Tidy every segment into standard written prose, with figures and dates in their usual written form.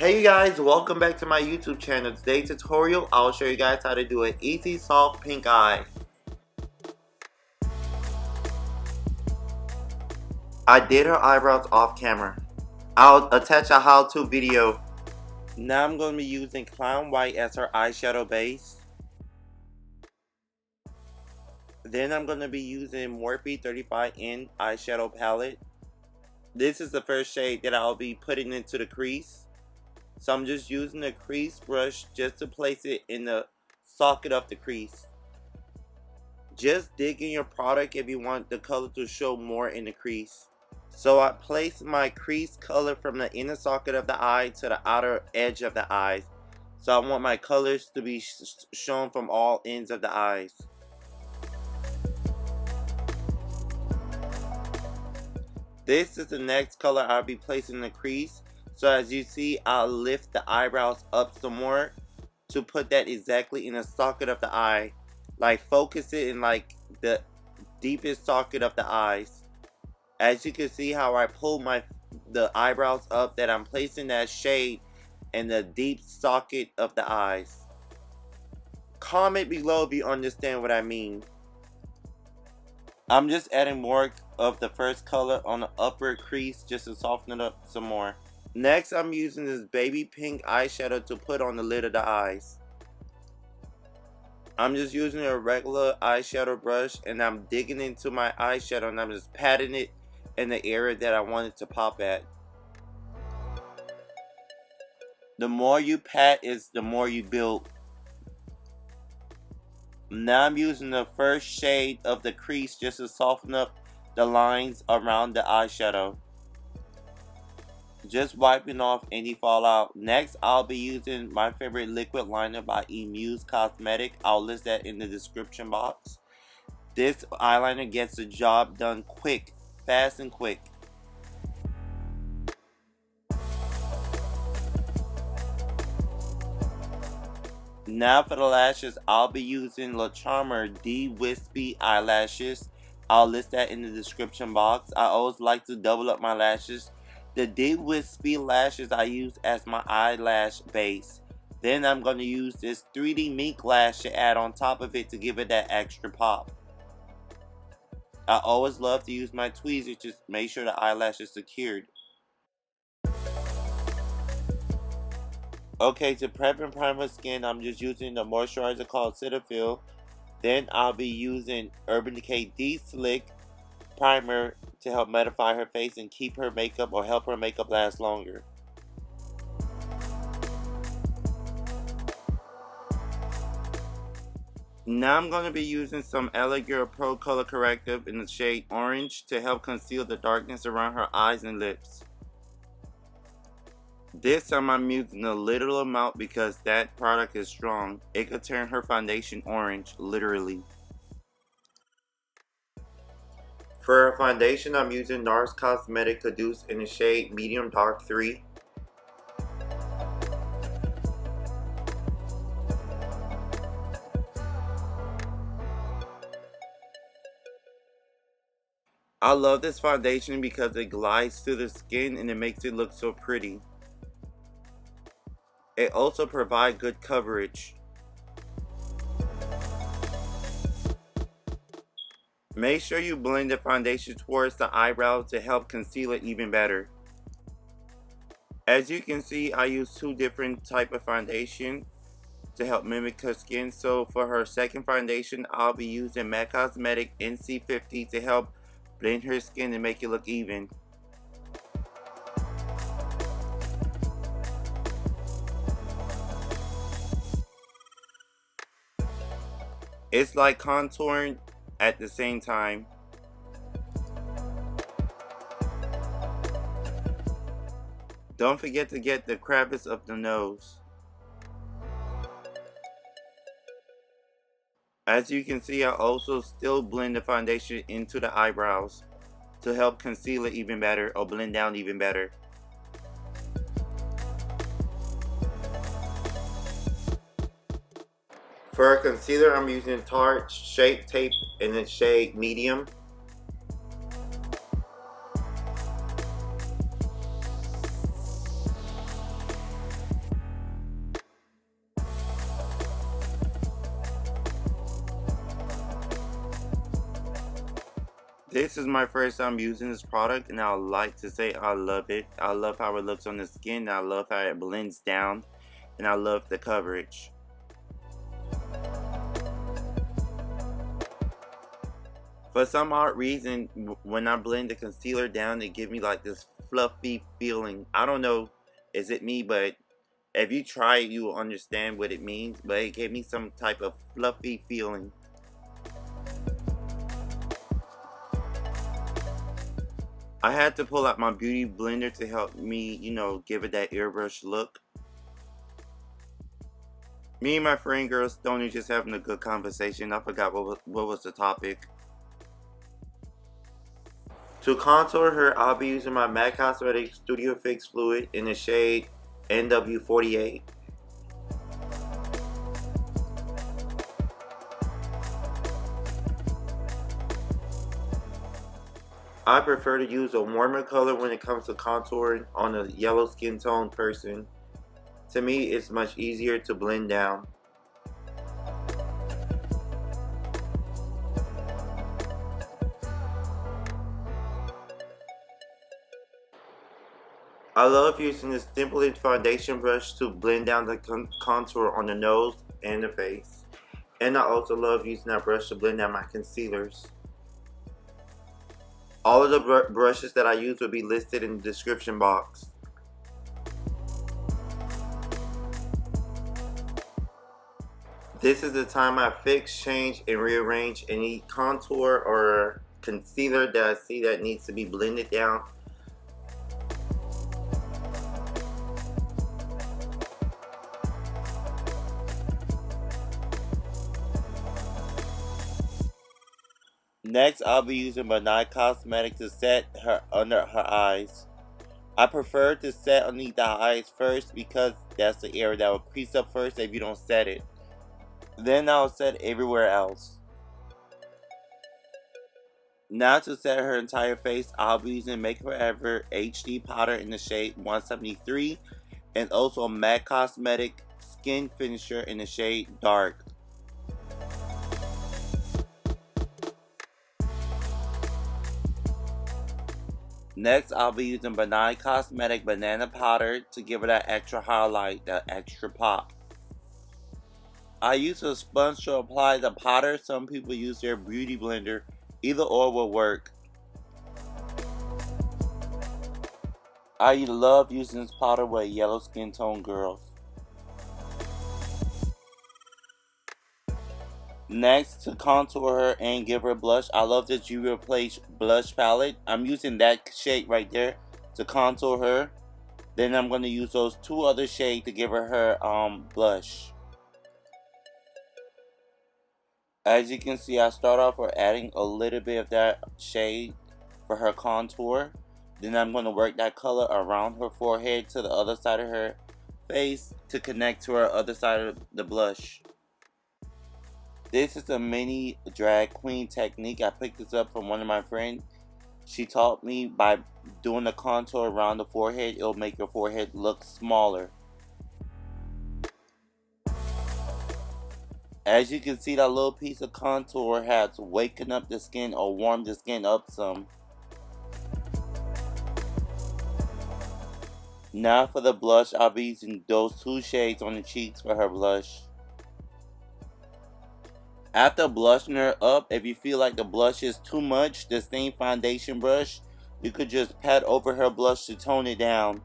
Hey you guys, welcome back to my YouTube channel. Today's tutorial, I'll show you guys how to do an easy soft pink eye. I did her eyebrows off camera. I'll attach a how-to video. Now I'm going to be using Clown White as her eyeshadow base. Then I'm going to be using Morphe 35N eyeshadow palette. This is the first shade that I'll be putting into the crease. So I'm just using a crease brush just to place it in the socket of the crease. Just dig in your product if you want the color to show more in the crease. So I place my crease color from the inner socket of the eye to the outer edge of the eyes. So I want my colors to be shown from all ends of the eyes. This is the next color I'll be placing in the crease. So as you see, I'll lift the eyebrows up some more to put that exactly in the socket of the eye. Like focus it in like the deepest socket of the eyes. As you can see how I pull the eyebrows up, that I'm placing that shade in the deep socket of the eyes. Comment below if you understand what I mean. I'm just adding more of the first color on the upper crease just to soften it up some more. Next, I'm using this baby pink eyeshadow to put on the lid of the eyes. I'm just using a regular eyeshadow brush and I'm digging into my eyeshadow and I'm just patting it in the area that I want it to pop at. The more you pat is the more you build. Now I'm using the first shade of the crease just to soften up the lines around the eyeshadow. Just wiping off any fallout. Next, I'll be using my favorite liquid liner by Nars Cosmetics. I'll list that in the description box. This eyeliner gets the job done quick, fast and quick. Now for the lashes, I'll be using La Charmer D Wispy eyelashes. I'll list that in the description box. I always like to double up my lashes. The D Wispy lashes I use as my eyelash base. Then I'm going to use this 3D mink lash to add on top of it to give it that extra pop. I always love to use my tweezers to make sure the eyelash is secured. Okay, to prep and prime my skin, I'm just using the moisturizer called Cetaphil. Then I'll be using Urban Decay De-Slick primer to help mattify her face and keep her makeup or help her makeup last longer. Now I'm going to be using some Elegant Pro Color Corrective in the shade Orange to help conceal the darkness around her eyes and lips. This time I'm using a little amount because that product is strong. It could turn her foundation orange, literally. For her foundation, I'm using Nars Cosmetics Cadiz in the shade Medium Dark 3. I love this foundation because it glides through the skin and it makes it look so pretty. It also provides good coverage. Make sure you blend the foundation towards the eyebrow to help conceal it even better. As you can see, I use two different types of foundation to help mimic her skin. So for her second foundation, I'll be using MAC Cosmetics NC50 to help blend her skin and make it look even. It's like contouring at the same time. Don't forget to get the crevice of the nose. As you can see, I also still blend the foundation into the eyebrows to help conceal it even better or blend down even better. For a concealer, I'm using Tarte Shape Tape in the shade Medium. This is my first time using this product, and I like to say I love it. I love how it looks on the skin. I love how it blends down, and I love the coverage. For some odd reason, when I blend the concealer down, it gives me like this fluffy feeling. I don't know, is it me, but if you try it, you will understand what it means. But it gave me some type of fluffy feeling. I had to pull out my beauty blender to help me, give it that airbrush look. Me and my friend girl Stoney just having a good conversation. I forgot what was the topic. To contour her, I'll be using my MAC Cosmetics Studio Fix Fluid in the shade NW48. I prefer to use a warmer color when it comes to contouring on a yellow skin tone person. To me, it's much easier to blend down. I love using this dimpled foundation brush to blend down the contour on the nose and the face. And I also love using that brush to blend down my concealers. All of the brushes that I use will be listed in the description box. This is the time I fix, change, and rearrange any contour or concealer that I see that needs to be blended down. Next, I'll be using my Nye Cosmetics to set her under her eyes. I prefer to set underneath the eyes first because that's the area that will crease up first if you don't set it. Then I'll set everywhere else. Now to set her entire face, I'll be using Make Forever HD powder in the shade 173 and also a MAC Cosmetic Skin Finisher in the shade Dark. Next, I'll be using Nye Cosmetic Banana Powder to give her that extra highlight, that extra pop. I use a sponge to apply the powder. Some people use their beauty blender. Either or will work. I love using this powder with yellow skin tone girls. Next, to contour her and give her blush, I love this Juvia's Place blush palette. I'm using that shade right there to contour her. Then I'm going to use those two other shades to give her blush. As you can see, I start off with adding a little bit of that shade for her contour. Then I'm going to work that color around her forehead to the other side of her face to connect to her other side of the blush. This is a mini drag queen technique. I picked this up from one of my friends. She taught me by doing the contour around the forehead, it'll make your forehead look smaller. As you can see, that little piece of contour has wakened up the skin or warmed the skin up some. Now for the blush, I'll be using those two shades on the cheeks for her blush. After blushing her up, if you feel like the blush is too much, the same foundation brush, you could just pat over her blush to tone it down.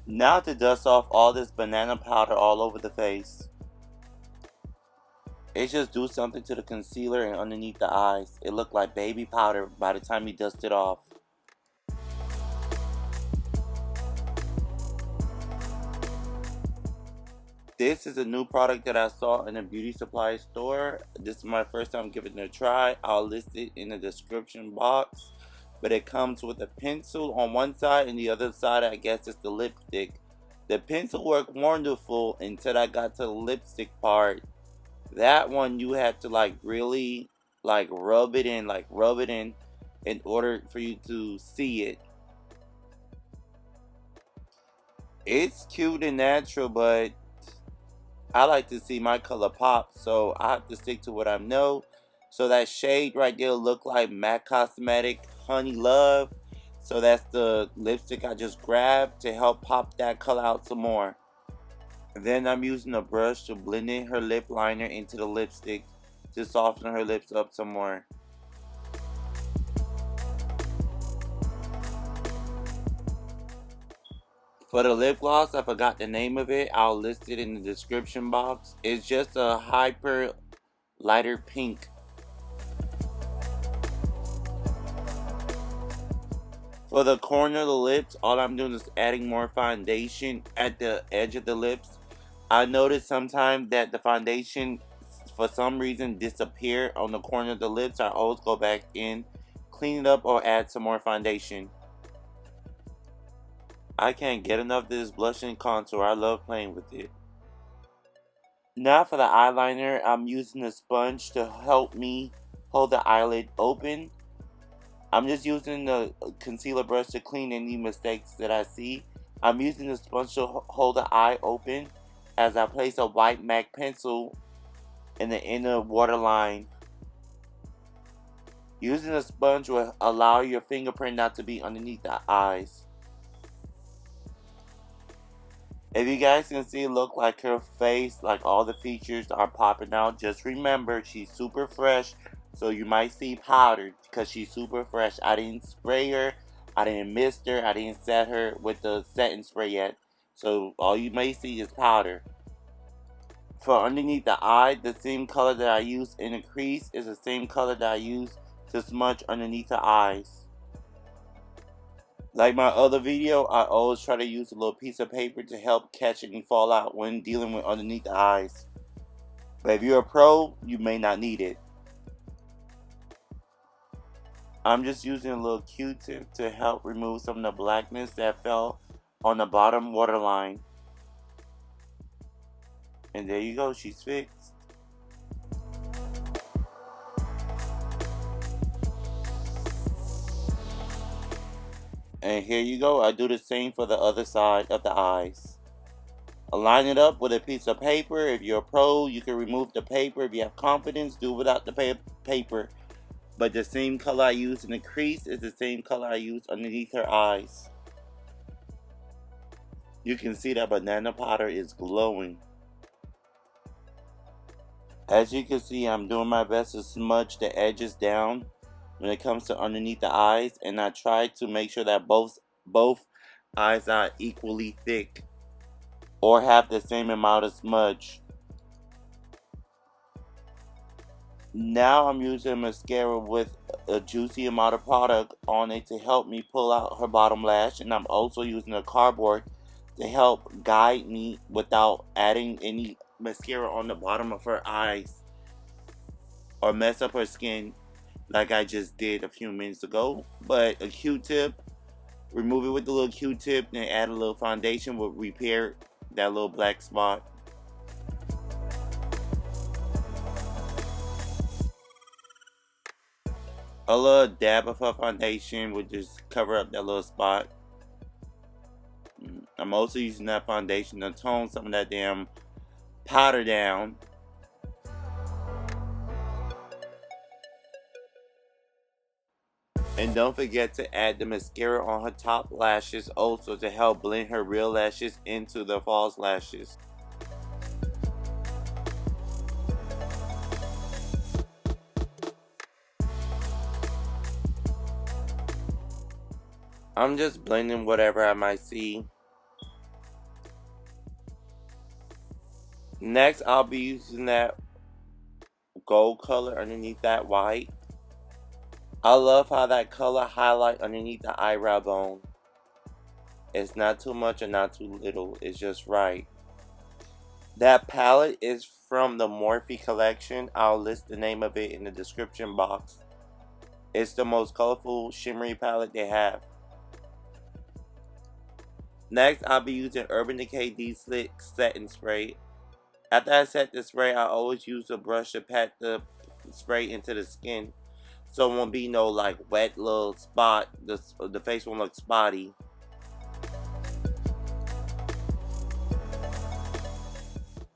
Now to dust off all this banana powder all over the face. It just do something to the concealer and underneath the eyes. It looked like baby powder by the time you dust it off. This is a new product that I saw in a beauty supply store. This is my first time giving it a try. I'll list it in the description box. But it comes with a pencil on one side and the other side I guess is the lipstick. The pencil worked wonderful until I got to the lipstick part. That one you had to really rub it in order for you to see it. It's cute and natural, but I like to see my color pop, so I have to stick to what I know. So that shade right there look like MAC Cosmetic Honey Love. So that's the lipstick I just grabbed to help pop that color out some more. Then I'm using a brush to blend in her lip liner into the lipstick to soften her lips up some more. For the lip gloss, I forgot the name of it. I'll list it in the description box. It's just a hyper lighter pink. For the corner of the lips, all I'm doing is adding more foundation at the edge of the lips. I notice sometimes that the foundation, for some reason, disappear on the corner of the lips. I always go back in, clean it up, or add some more foundation. I can't get enough of this blush and contour. I love playing with it. Now for the eyeliner, I'm using a sponge to help me hold the eyelid open. I'm just using the concealer brush to clean any mistakes that I see. I'm using the sponge to hold the eye open as I place a white MAC pencil in the inner waterline. Using a sponge will allow your fingerprint not to be underneath the eyes. If you guys can see, look like her face, like all the features are popping out. Just remember, she's super fresh, so you might see powder because she's super fresh. I didn't spray her, I didn't mist her, I didn't set her with the setting spray yet. So all you may see is powder. For underneath the eye, the same color that I use in the crease is the same color that I use to smudge underneath the eyes. Like my other video, I always try to use a little piece of paper to help catch any fallout when dealing with underneath the eyes. But if you're a pro, you may not need it. I'm just using a little Q-tip to help remove some of the blackness that fell on the bottom waterline. And there you go, she's fixed. And here you go, I do the same for the other side of the eyes. Align it up with a piece of paper. If you're a pro, you can remove the paper. If you have confidence, do without the paper. But the same color I use in the crease is the same color I use underneath her eyes. You can see that banana powder is glowing. As you can see, I'm doing my best to smudge the edges down when it comes to underneath the eyes, and I try to make sure that both eyes are equally thick or have the same amount of smudge. Now I'm using mascara with a juicy amount of product on it to help me pull out her bottom lash, and I'm also using a cardboard to help guide me without adding any mascara on the bottom of her eyes or mess up her skin like I just did a few minutes ago. But a Q-tip, remove it with the little Q-tip and add a little foundation will repair that little black spot. A little dab of her foundation would just cover up that little spot. I'm also using that foundation to tone some of that damn powder down. And don't forget to add the mascara on her top lashes also to help blend her real lashes into the false lashes. I'm just blending whatever I might see. Next, I'll be using that gold color underneath that white. I love how that color highlight underneath the eyebrow bone. It's not too much or not too little, it's just right. That palette is from the Morphe collection. I'll list the name of it in the description box. It's the most colorful shimmery palette they have. Next, I'll be using Urban Decay De-Slick Setting Spray. After I set the spray, I always use a brush to pat the spray into the skin, so it won't be no like wet little spot. The face won't look spotty.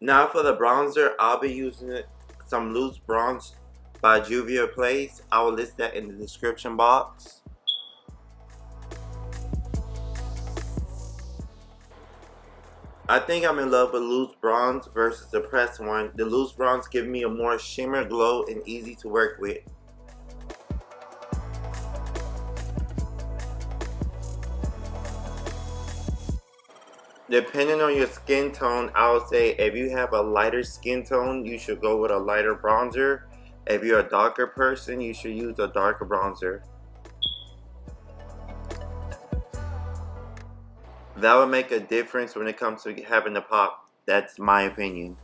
Now for the bronzer, I'll be using some loose bronze by Juvia's Place. I will list that in the description box. I think I'm in love with loose bronze versus the pressed one. The loose bronze gives me a more shimmer glow and easy to work with. Depending on your skin tone, I would say if you have a lighter skin tone, you should go with a lighter bronzer. If you're a darker person, you should use a darker bronzer. That would make a difference when it comes to having a pop. That's my opinion.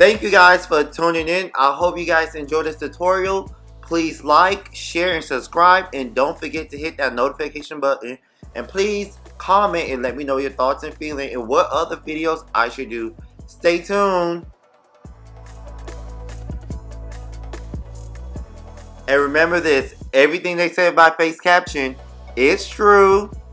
Thank you guys for tuning in. I hope you guys enjoyed this tutorial. Please like, share, and subscribe. And don't forget to hit that notification button. And please comment and let me know your thoughts and feelings and what other videos I should do. Stay tuned. And remember this, everything they say about face caption is true.